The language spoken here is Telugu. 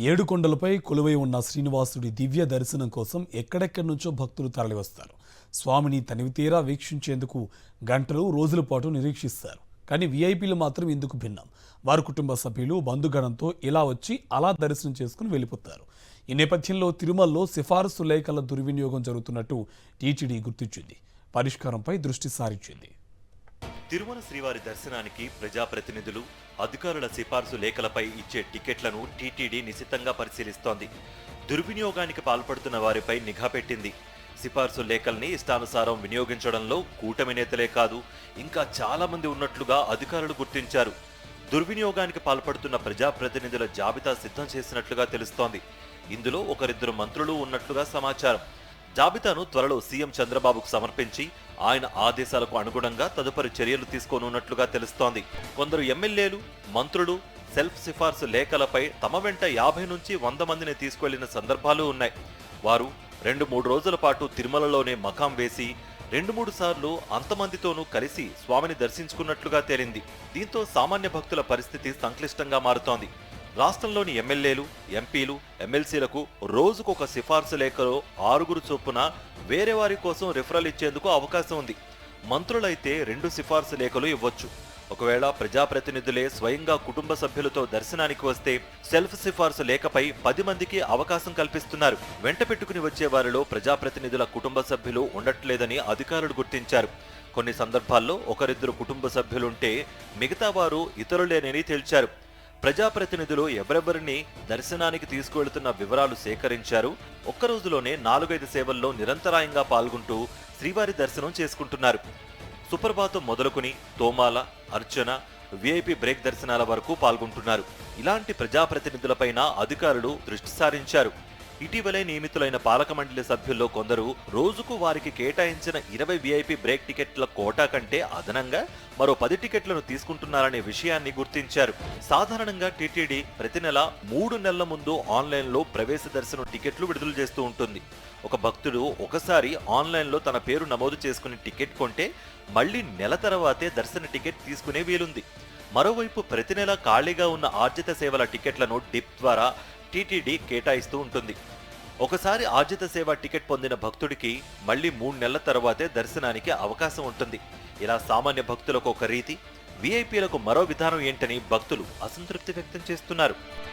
ఏడుకొండలపై కొలువై ఉన్న శ్రీనివాసుడి దివ్య దర్శనం కోసం ఎక్కడెక్కడి నుంచో భక్తులు తరలివస్తారు. స్వామిని తనివితీరా వీక్షించేందుకు గంటలు రోజుల పాటు నిరీక్షిస్తారు. కానీ వీఐపీలు మాత్రం ఇందుకు భిన్నం. వారి కుటుంబ సభ్యులు బంధుగణంతో ఇలా వచ్చి అలా దర్శనం చేసుకుని వెళ్ళిపోతారు. ఈ నేపథ్యంలో తిరుమలలో సిఫారసు లేఖల దుర్వినియోగం జరుగుతున్నట్టు టీటీడీ గుర్తించింది. పరిష్కారంపై దృష్టి సారించింది. తిరుమల శ్రీవారి దర్శనానికి ప్రజాప్రతినిధులు, అధికారుల సిఫార్సు లేఖలపై ఇచ్చే టికెట్లను టీటీడీ నిశితంగా పరిశీలిస్తోంది. దుర్వినియోగానికి పాల్పడుతున్న వారిపై నిఘా పెట్టింది. సిఫార్సు లేఖల్ని ఇష్టానుసారం వినియోగించడంలో కూటమి నేతలే కాదు, ఇంకా చాలా మంది ఉన్నట్లుగా అధికారులు గుర్తించారు. దుర్వినియోగానికి పాల్పడుతున్న ప్రజాప్రతినిధుల జాబితా సిద్ధం చేసినట్లుగా తెలుస్తోంది. ఇందులో ఒకరిద్దరు మంత్రులు ఉన్నట్లుగా సమాచారం. జాబితాను త్వరలో సీఎం చంద్రబాబుకు సమర్పించి ఆయన ఆదేశాలకు అనుగుణంగా తదుపరి చర్యలు తీసుకోనున్నట్లుగా తెలుస్తోంది. కొందరు ఎమ్మెల్యేలు, మంత్రులు సెల్ఫ్ సిఫార్సు లేఖలపై తమ వెంట 50 నుంచి 100 మందిని తీసుకువెళ్లిన సందర్భాలు ఉన్నాయి. వారు 2-3 రోజుల పాటు తిరుమలలోనే మకాం వేసి 2-3 సార్లు అంతమందితోనూ కలిసి స్వామిని దర్శించుకున్నట్లుగా తేలింది. దీంతో సామాన్య భక్తుల పరిస్థితి సంక్లిష్టంగా మారుతోంది. రాష్ట్రంలోని ఎమ్మెల్యేలు, ఎంపీలు, ఎమ్మెల్సీలకు రోజుకొక సిఫార్సు లేఖలో 6 చొప్పున వేరే వారి కోసం రిఫరల్ ఇచ్చేందుకు అవకాశం ఉంది. మంత్రులైతే 2 సిఫార్సు లేఖలు ఇవ్వచ్చు. ఒకవేళ ప్రజాప్రతినిధులే స్వయంగా కుటుంబ సభ్యులతో దర్శనానికి వస్తే సెల్ఫ్ సిఫార్సు లేఖపై 10 మందికి అవకాశం కల్పిస్తున్నారు. వెంట పెట్టుకుని వచ్చే వారిలో ప్రజాప్రతినిధుల కుటుంబ సభ్యులు ఉండట్లేదని అధికారులు గుర్తించారు. కొన్ని సందర్భాల్లో ఒకరిద్దరు కుటుంబ సభ్యులుంటే మిగతా వారు ఇతరులేనని తేల్చారు. ప్రజాప్రతినిధులు ఎవరెవరిని దర్శనానికి తీసుకువెళుతున్న వివరాలు సేకరించారు. ఒక్క రోజులోనే 4-5 సేవల్లో నిరంతరాయంగా పాల్గొంటూ శ్రీవారి దర్శనం చేసుకుంటున్నారు. సుప్రభాతం మొదలుకుని తోమాల, అర్చన, వీఐపీ బ్రేక్ దర్శనాల వరకు పాల్గొంటున్నారు. ఇలాంటి ప్రజాప్రతినిధులపైన అధికారులు దృష్టి సారించారు. ఇటీవలే నియమితులైన పాలక మండలి సభ్యుల్లో కొందరు రోజుకు వారికి కేటాయించిన 20 వీఐపీ బ్రేక్ టికెట్ల కోటా కంటే అదనంగా మరో 10 టికెట్లను తీసుకుంటున్నారనే విషయాన్ని గుర్తించారు. సాధారణంగా టీటీడీ ప్రతి నెల 3 నెలల ముందు ఆన్లైన్లో ప్రవేశ దర్శనం టికెట్లు విడుదల చేస్తూ ఉంటుంది. ఒక భక్తుడు ఒకసారి ఆన్లైన్లో తన పేరు నమోదు చేసుకుని టికెట్ కొంటే మళ్లీ నెల తర్వాతే దర్శన టికెట్ తీసుకునే వీలుంది. మరోవైపు ప్రతి నెల ఖాళీగా ఉన్న ఆర్జిత సేవల టికెట్లను డిప్ ద్వారా టీటీడీ కేటాయిస్తూ ఉంటుంది. ఒకసారి ఆర్జిత సేవ టికెట్ పొందిన భక్తుడికి మళ్లీ 3 నెలల తర్వాతే దర్శనానికి అవకాశం ఉంటుంది. ఇలా సామాన్య భక్తులకు ఒక రీతి, వీఐపీలకు మరో విధానం ఏంటని భక్తులు అసంతృప్తి వ్యక్తం చేస్తున్నారు.